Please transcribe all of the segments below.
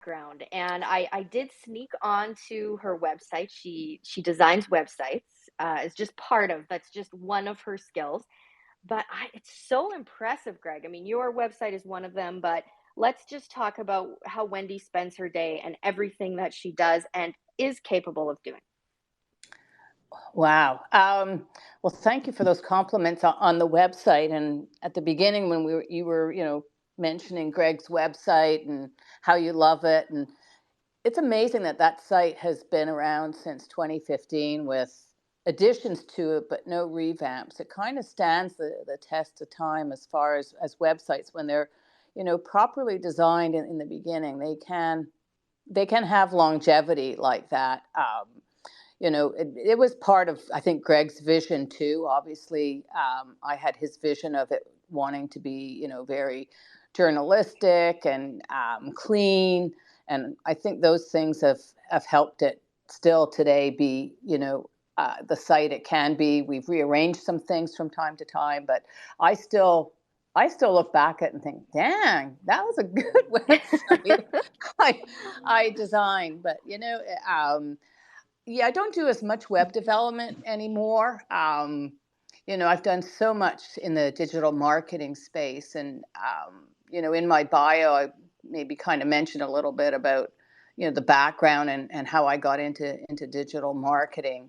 background, and I did sneak onto her website. She designs websites as just part of that's just one of her skills. But it's so impressive, Greg. I mean, your website is one of them, but let's just talk about how Wendy spends her day and everything that she does and is capable of doing. Wow. Well, thank you for those compliments on the website. And at the beginning, when you were, mentioning Greg's website and how you love it, and it's amazing that that site has been around since 2015 with additions to it, but no revamps. It kind of stands the test of time as far as websites when they're, properly designed in the beginning. They can have longevity like that. It was part of, I think, Greg's vision too. Obviously, I had his vision of it wanting to be, very journalistic and clean. And I think those things have helped it still today be, the site it can be. We've rearranged some things from time to time, but I still I still look back at it and think, dang, that was a good website I, I designed. But, yeah, I don't do as much web development anymore. I've done so much in the digital marketing space, and in my bio, I maybe kind of mentioned a little bit about the background and how I got into digital marketing,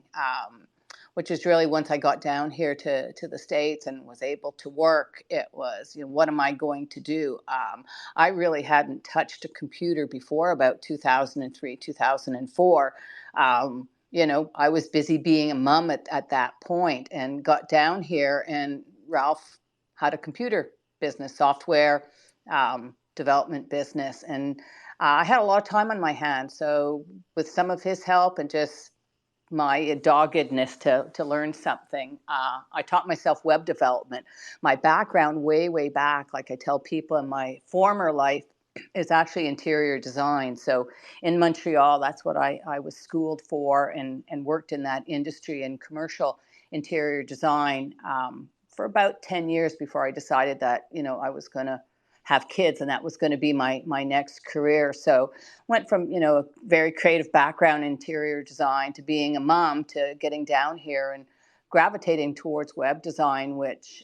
which is really once I got down here to the States and was able to work. It was what am I going to do? I really hadn't touched a computer before about 2003, 2004. I was busy being a mom at that point and got down here, and Ralph had a computer business, software development business. And I had a lot of time on my hands. So, with some of his help and just my doggedness to learn something, I taught myself web development. My background, way back, like I tell people in my former life, is actually interior design. So in Montreal, that's what I was schooled for, and worked in that industry in commercial interior design for about 10 years before I decided that, I was going to have kids and that was going to be my next career. So went from, a very creative background in interior design to being a mom to getting down here and gravitating towards web design, which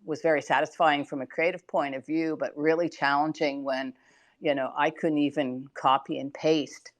was very satisfying from a creative point of view, but really challenging when, I couldn't even copy and paste,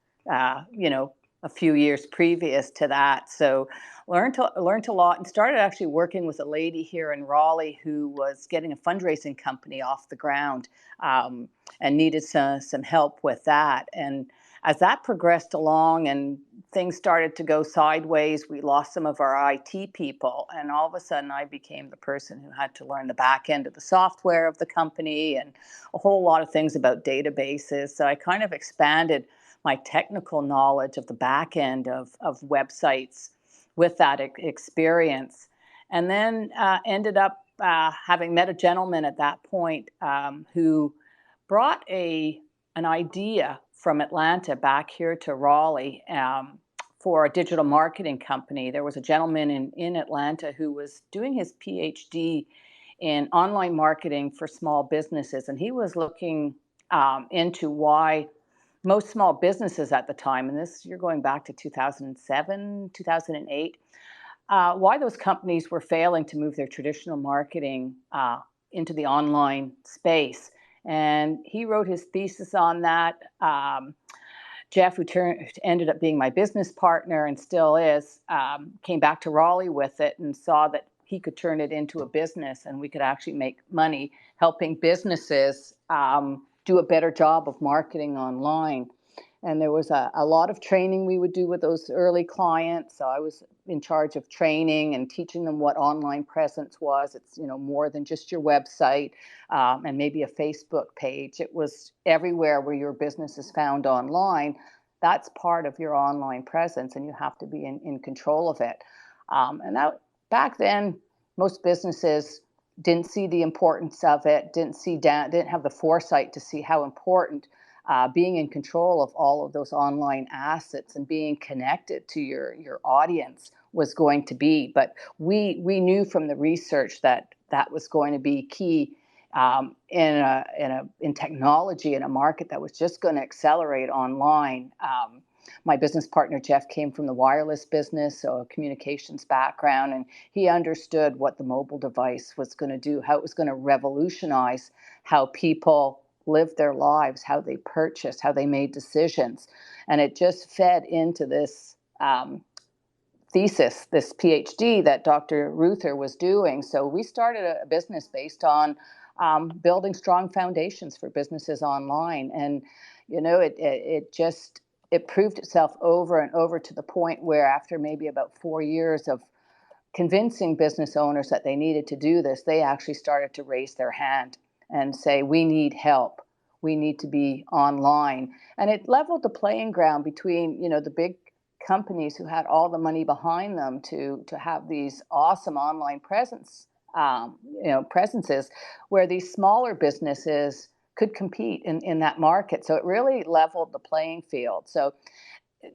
a few years previous to that. So learned a lot and started actually working with a lady here in Raleigh who was getting a fundraising company off the ground, and needed some help with that. And as that progressed along and things started to go sideways, we lost some of our IT people, and all of a sudden I became the person who had to learn the back end of the software of the company and a whole lot of things about databases. So I kind of expanded my technical knowledge of the back end of websites with that experience. And then ended up having met a gentleman at that point who brought an idea from Atlanta back here to Raleigh for a digital marketing company. There was a gentleman in Atlanta who was doing his PhD in online marketing for small businesses, and he was looking into why most small businesses at the time, and this you're going back to 2007, 2008, why those companies were failing to move their traditional marketing into the online space. And he wrote his thesis on that. Jeff, who ended up being my business partner and still is, came back to Raleigh with it and saw that he could turn it into a business and we could actually make money helping businesses do a better job of marketing online. And there was a lot of training we would do with those early clients. So I was in charge of training and teaching them what online presence was. It's more than just your website and maybe a Facebook page. It was everywhere where your business is found online. That's part of your online presence, and you have to be in control of it. And that back then, most businesses didn't see the importance of it, didn't have the foresight to see how important being in control of all of those online assets and being connected to your audience was going to be. But we knew from the research that that was going to be key in technology in a market that was just going to accelerate online. My business partner Jeff came from the wireless business, so a communications background, and he understood what the mobile device was going to do, how it was going to revolutionize how people lived their lives, how they purchased, how they made decisions, and it just fed into this thesis, this PhD that Dr. Ruther was doing. So we started a business based on building strong foundations for businesses online, and it proved itself over and over to the point where after maybe about 4 years of convincing business owners that they needed to do this, they actually started to raise their hand and say, we need help. We need to be online. And it leveled the playing ground between, the big companies who had all the money behind them to have these awesome online presences where these smaller businesses could compete in that market. So it really leveled the playing field. So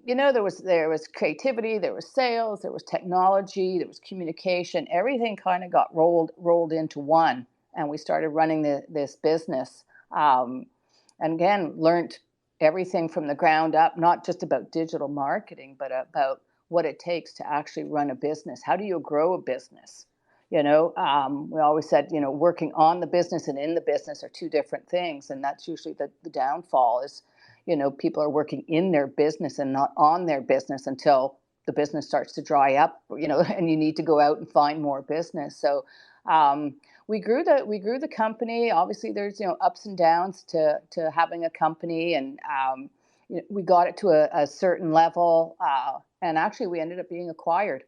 there was creativity, there was sales, there was technology, there was communication. Everything kind of got rolled into one, and we started running this business. And again, learned everything from the ground up, not just about digital marketing, but about what it takes to actually run a business. How do you grow a business? We always said, working on the business and in the business are two different things, and that's usually the downfall is people are working in their business and not on their business until the business starts to dry up, and you need to go out and find more business. So we grew the company. Obviously, there's ups and downs to having a company, and we got it to a certain level, and actually we ended up being acquired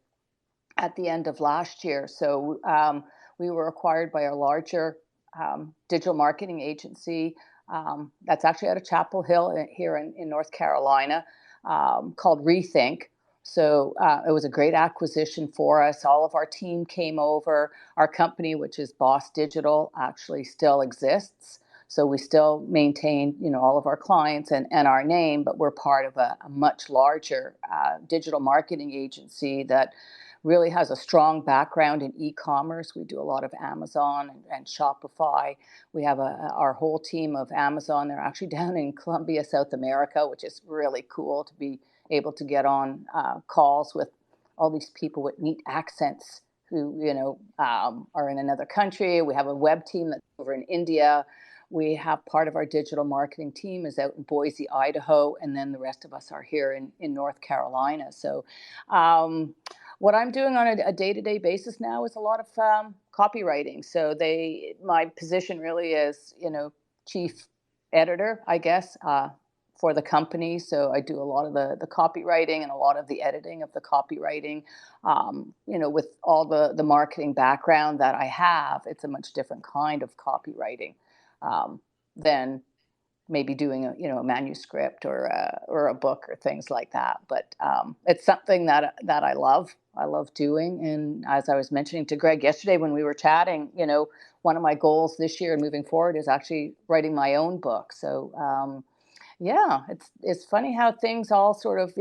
at the end of last year. So we were acquired by a larger digital marketing agency that's actually out of Chapel Hill here in North Carolina, called Rethink. So it was a great acquisition for us. All of our team came over. Our company, which is Boss Digital, actually still exists. So we still maintain, all of our clients and our name, but we're part of a much larger digital marketing agency that really has a strong background in e-commerce. We do a lot of Amazon and Shopify. We have our whole team of Amazon. They're actually down in Colombia, South America, which is really cool to be able to get on calls with all these people with neat accents who, are in another country. We have a web team that's over in India. We have part of our digital marketing team is out in Boise, Idaho, and then the rest of us are here in North Carolina. So what I'm doing on a day-to-day basis now is a lot of copywriting. So my position really is, chief editor, I guess, for the company. So I do a lot of the copywriting and a lot of the editing of the copywriting. With all the marketing background that I have, it's a much different kind of copywriting than maybe doing a manuscript or a book or things like that. But it's something that I love. I love doing. And as I was mentioning to Greg yesterday when we were chatting, one of my goals this year and moving forward is actually writing my own book. So yeah, it's funny how things all sort of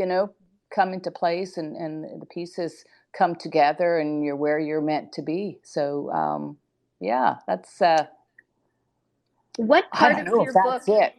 come into place and the pieces come together and you're where you're meant to be. So yeah, that's What I part don't of know your if that's book it.